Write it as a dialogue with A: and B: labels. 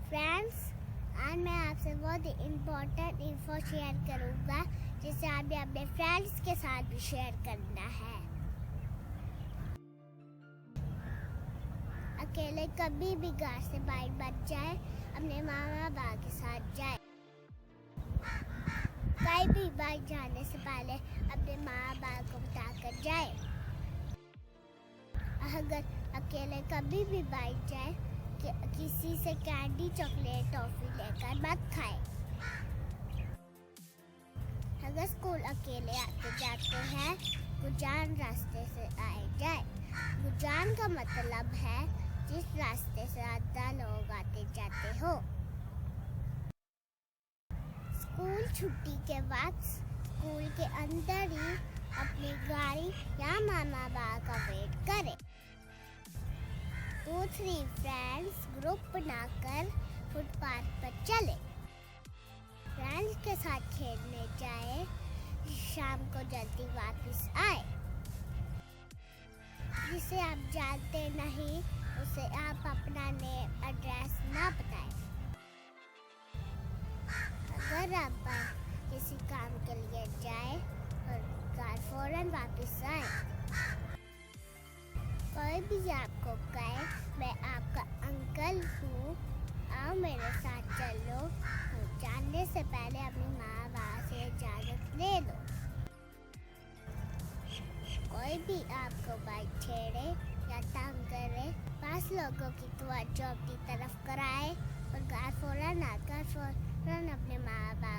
A: Friends, आज मैं आपसे बहुत इम्पोर्टेंट इन्फो शेयर करूँगा जिसे आप अपने फ्रेंड्स के साथ भी शेयर करना है। अकेले कभी भी घर से बाहर मत जाए, अपने मामा बाबा के साथ जाए। कहीं भी बाहर जाने से पहले अपने माँ बाप को बताकर जाए। अगर अकेले कभी भी बाहर जाए, किसी से कैंडी चॉकलेट टॉफी लेकर मत खाए। अगर स्कूल अकेले आते जाते हैं, गुजान रास्ते से आए जाए। गुजान का मतलब है जिस रास्ते से ज्यादा लोग आते जाते हो। स्कूल छुट्टी के बाद स्कूल के अंदर ही अपनी गाड़ी या मामा बाबा का वेट करें। 2-3 फ्रेंड्स ग्रुप बनाकर फुटपाथ पर चले। फ्रेंड्स के साथ खेलने जाए, शाम को जल्दी वापस आए। जिसे आप जानते नहीं उसे आप अपना नेम एड्रेस ना बताएं। अगर आप किसी काम के लिए जाए और घर फौरन वापस आए। कोई भी आपको कहे मैं आपका अंकल हूँ, आओ मेरे साथ चलो, तो जानने से पहले अपनी माँ बाप से इजाज़त ले लो। कोई भी आपको बाइक छेड़े या तंग करे, 5 लोगों की तवज्जो अपनी तरफ कराए और घर फौरन आकर फौरन अपने माँ बाप